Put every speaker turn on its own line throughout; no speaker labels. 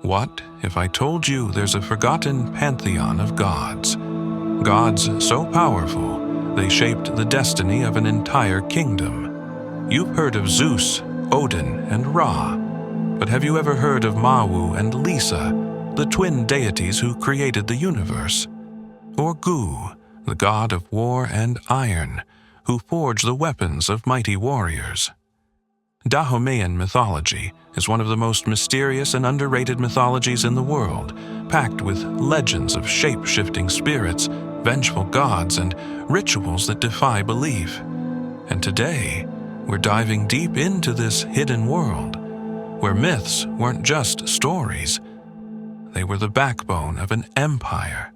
What if I told you there's a forgotten pantheon of gods? Gods so powerful, they shaped the destiny of an entire kingdom. You've heard of Zeus, Odin, and Ra, but have you ever heard of Mawu and Lisa, the twin deities who created the universe? Or Gu, the god of war and iron, who forged the weapons of mighty warriors? Dahomean mythology is one of the most mysterious and underrated mythologies in the world, packed with legends of shape-shifting spirits, vengeful gods, and rituals that defy belief. And today, we're diving deep into this hidden world, where myths weren't just stories. They were the backbone of an empire.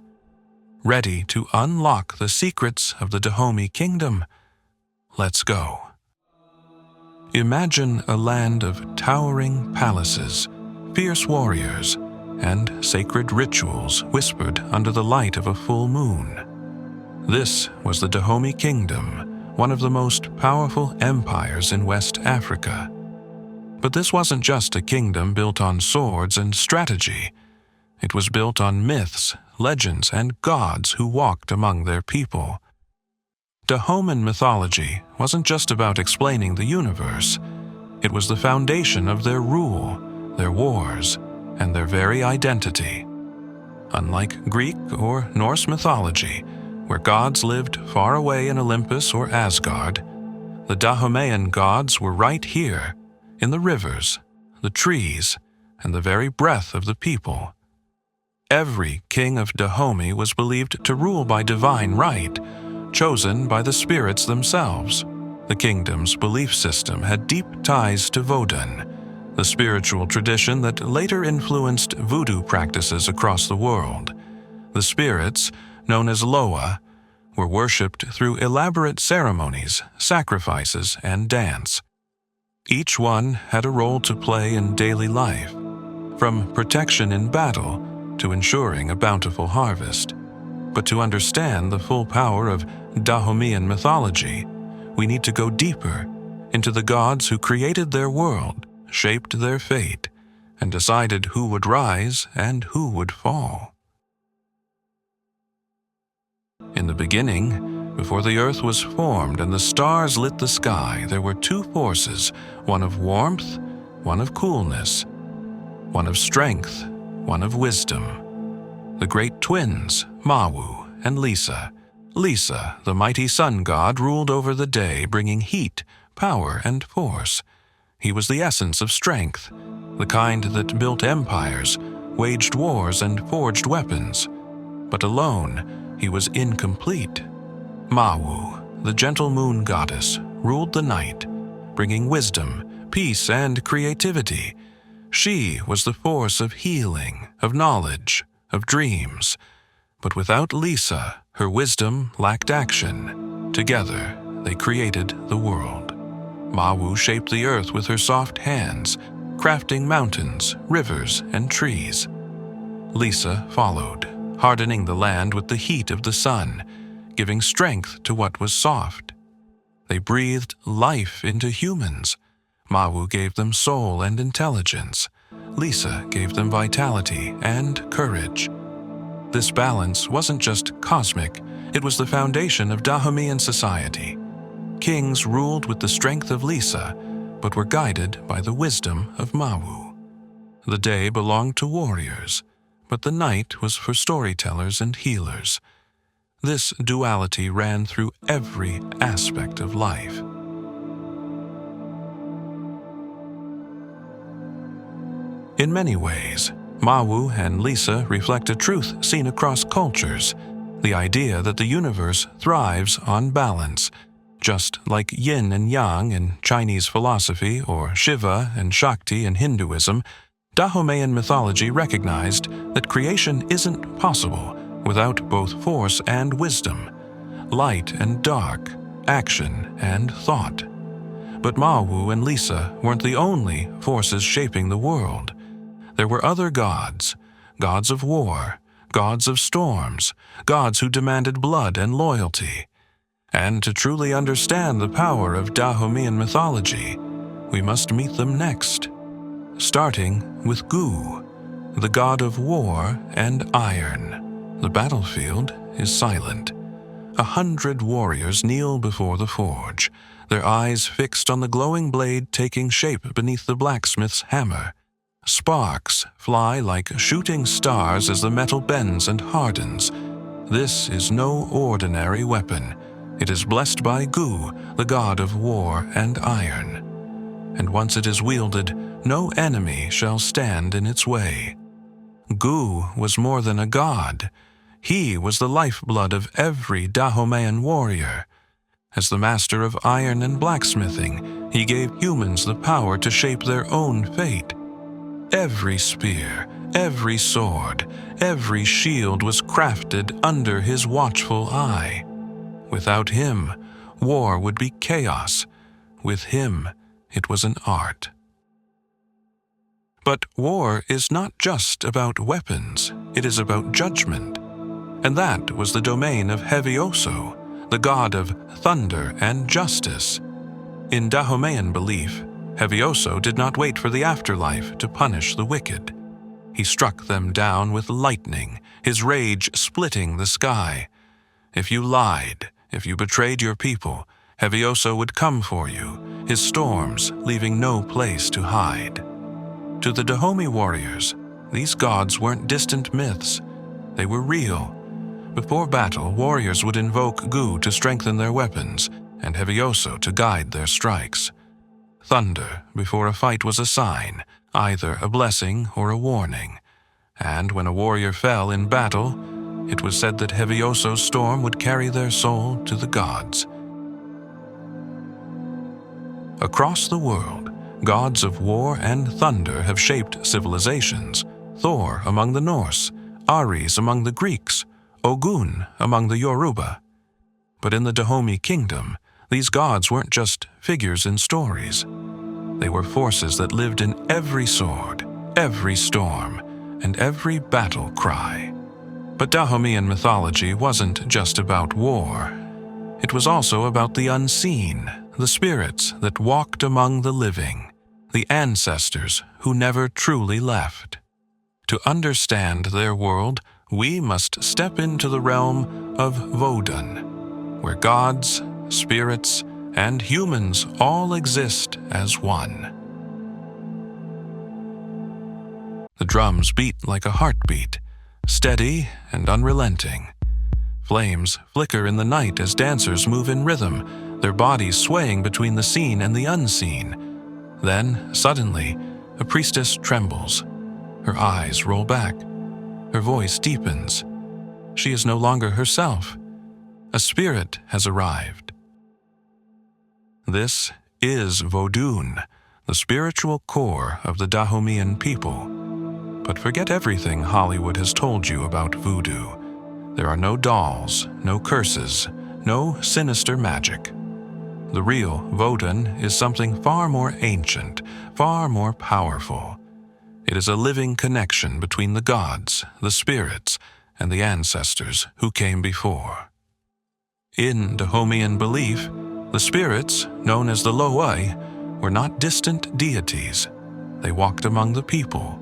Ready to unlock the secrets of the Dahomey kingdom? Let's go. Imagine a land of towering palaces, fierce warriors, and sacred rituals whispered under the light of a full moon. This was the Dahomey Kingdom, one of the most powerful empires in West Africa. But this wasn't just a kingdom built on swords and strategy. It was built on myths, legends, and gods who walked among their people. Dahomean mythology wasn't just about explaining the universe. It was the foundation of their rule, their wars, and their very identity. Unlike Greek or Norse mythology, where gods lived far away in Olympus or Asgard, the Dahomean gods were right here, in the rivers, the trees, and the very breath of the people. Every king of Dahomey was believed to rule by divine right, chosen by the spirits themselves. The kingdom's belief system had deep ties to Vodun, the spiritual tradition that later influenced voodoo practices across the world. The spirits, known as Loa, were worshipped through elaborate ceremonies, sacrifices, and dance. Each one had a role to play in daily life, from protection in battle to ensuring a bountiful harvest. But to understand the full power of Dahomean mythology, we need to go deeper into the gods who created their world, shaped their fate, and decided who would rise and who would fall. In the beginning, before the earth was formed and the stars lit the sky, there were two forces, one of warmth, one of coolness, one of strength, one of wisdom. The great twins, Mawu and Lisa. Lisa, the mighty sun god, ruled over the day, bringing heat, power, and force. He was the essence of strength, the kind that built empires, waged wars, and forged weapons. But alone, he was incomplete. Mawu, the gentle moon goddess, ruled the night, bringing wisdom, peace, and creativity. She was the force of healing, of knowledge, of dreams. But without Lisa, her wisdom lacked action. Together, they created the world. Mawu shaped the earth with her soft hands, crafting mountains, rivers, and trees. Lisa followed, hardening the land with the heat of the sun, giving strength to what was soft. They breathed life into humans. Mawu gave them soul and intelligence. Lisa gave them vitality and courage. This balance wasn't just cosmic, it was the foundation of Dahomean society. Kings ruled with the strength of Lisa, but were guided by the wisdom of Mawu. The day belonged to warriors, but the night was for storytellers and healers. This duality ran through every aspect of life. In many ways, Mawu and Lisa reflect a truth seen across cultures, the idea that the universe thrives on balance. Just like yin and yang in Chinese philosophy or Shiva and Shakti in Hinduism, Dahomean mythology recognized that creation isn't possible without both force and wisdom, light and dark, action and thought. But Mawu and Lisa weren't the only forces shaping the world. There were other gods, gods of war, gods of storms, gods who demanded blood and loyalty. And to truly understand the power of Dahomean mythology, we must meet them next, starting with Gu, the god of war and iron. The battlefield is silent. 100 warriors kneel before the forge, their eyes fixed on the glowing blade taking shape beneath the blacksmith's hammer. Sparks fly like shooting stars as the metal bends and hardens. This is no ordinary weapon. It is blessed by Gu, the god of war and iron. And once it is wielded, no enemy shall stand in its way. Gu was more than a god. He was the lifeblood of every Dahomean warrior. As the master of iron and blacksmithing, he gave humans the power to shape their own fate. Every spear, every sword, every shield was crafted under his watchful eye. Without him, war would be chaos. With him, it was an art. But war is not just about weapons, it is about judgment. And that was the domain of Hevioso, the god of thunder and justice. In Dahomean belief, Hevioso did not wait for the afterlife to punish the wicked. He struck them down with lightning, his rage splitting the sky. If you lied, if you betrayed your people, Hevioso would come for you, his storms leaving no place to hide. To the Dahomey warriors, these gods weren't distant myths. They were real. Before battle, warriors would invoke Gu to strengthen their weapons, and Hevioso to guide their strikes. Thunder before a fight was a sign, either a blessing or a warning. And when a warrior fell in battle, it was said that Hevioso's storm would carry their soul to the gods. Across the world, gods of war and thunder have shaped civilizations. Thor among the Norse, Ares among the Greeks, Ogun among the Yoruba. But in the Dahomey kingdom, these gods weren't just figures in stories. They were forces that lived in every sword, every storm, and every battle cry. But Dahomean mythology wasn't just about war. It was also about the unseen, the spirits that walked among the living, the ancestors who never truly left. To understand their world, we must step into the realm of Woden, where gods, spirits, and humans all exist as one. The drums beat like a heartbeat, steady and unrelenting. Flames flicker in the night as dancers move in rhythm, their bodies swaying between the seen and the unseen. Then, suddenly, a priestess trembles. Her eyes roll back. Her voice deepens. She is no longer herself. A spirit has arrived. This is Vodun, the spiritual core of the Dahomean people. But forget everything Hollywood has told you about voodoo. There are no dolls, no curses, no sinister magic. The real Vodun is something far more ancient, far more powerful. It is a living connection between the gods, the spirits, and the ancestors who came before. In Dahomean belief, the spirits, known as the Loai, were not distant deities. They walked among the people.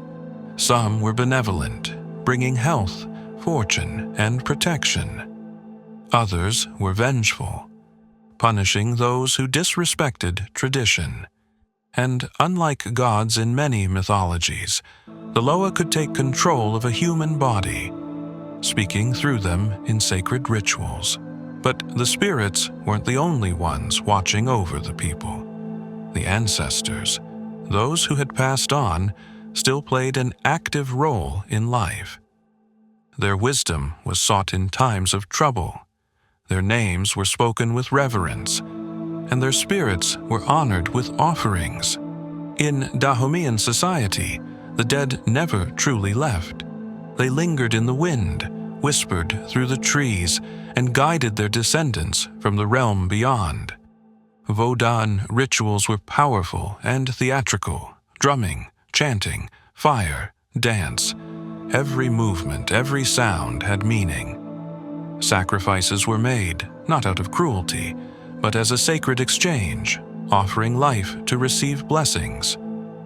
Some were benevolent, bringing health, fortune, and protection. Others were vengeful, punishing those who disrespected tradition. And unlike gods in many mythologies, the Loa could take control of a human body, speaking through them in sacred rituals. But the spirits weren't the only ones watching over the people. The ancestors, those who had passed on, still played an active role in life. Their wisdom was sought in times of trouble. Their names were spoken with reverence, and their spirits were honored with offerings. In Dahomean society, the dead never truly left. They lingered in the wind, whispered through the trees, and guided their descendants from the realm beyond. Vodan rituals were powerful and theatrical, drumming, chanting, fire, dance. Every movement, every sound had meaning. Sacrifices were made, not out of cruelty, but as a sacred exchange, offering life to receive blessings.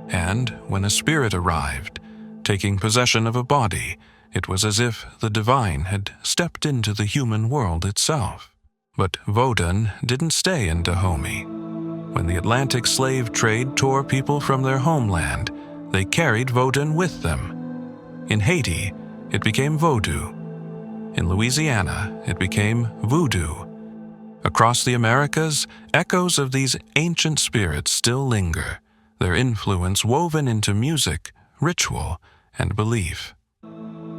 And when a spirit arrived, taking possession of a body, it was as if the divine had stepped into the human world itself. But Woden didn't stay in Dahomey. When the Atlantic slave trade tore people from their homeland, they carried Woden with them. In Haiti, it became Vodou. In Louisiana, it became Voodoo. Across the Americas, echoes of these ancient spirits still linger, their influence woven into music, ritual, and belief.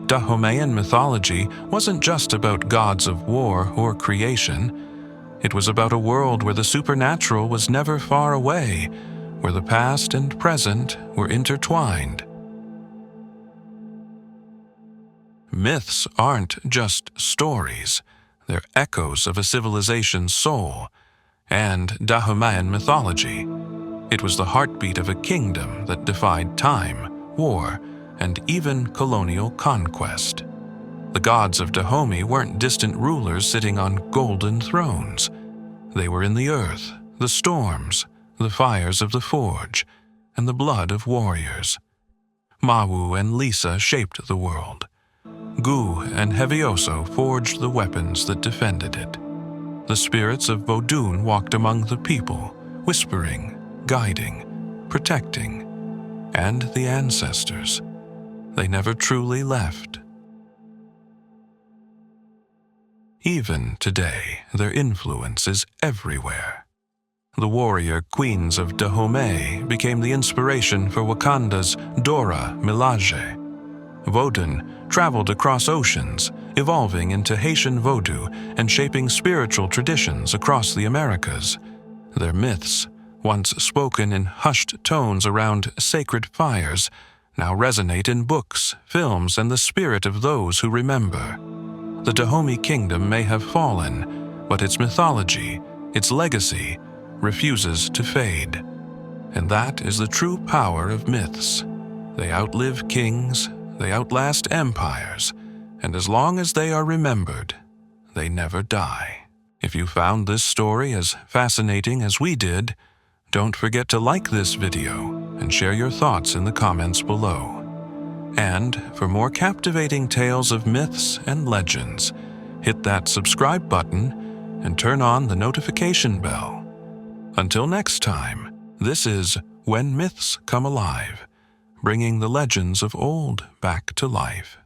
Dahomean mythology wasn't just about gods of war or creation. It was about a world where the supernatural was never far away, where the past and present were intertwined. Myths aren't just stories. They're echoes of a civilization's soul. And Dahomean mythology, it was the heartbeat of a kingdom that defied time, war, and even colonial conquest. The gods of Dahomey weren't distant rulers sitting on golden thrones. They were in the earth, the storms, the fires of the forge, and the blood of warriors. Mawu and Lisa shaped the world. Gu and Hevioso forged the weapons that defended it. The spirits of Vodun walked among the people, whispering, guiding, protecting, and the ancestors. They never truly left. Even today, their influence is everywhere. The warrior queens of Dahomey became the inspiration for Wakanda's Dora Milaje. Woden traveled across oceans, evolving into Haitian Vodou and shaping spiritual traditions across the Americas. Their myths, once spoken in hushed tones around sacred fires, now resonate in books, films, and the spirit of those who remember. The Dahomey kingdom may have fallen, but its mythology, its legacy, refuses to fade. And that is the true power of myths. They outlive kings, they outlast empires, and as long as they are remembered, they never die. If you found this story as fascinating as we did, don't forget to like this video and share your thoughts in the comments below. And for more captivating tales of myths and legends, hit that subscribe button and turn on the notification bell. Until next time, this is When Myths Come Alive, bringing the legends of old back to life.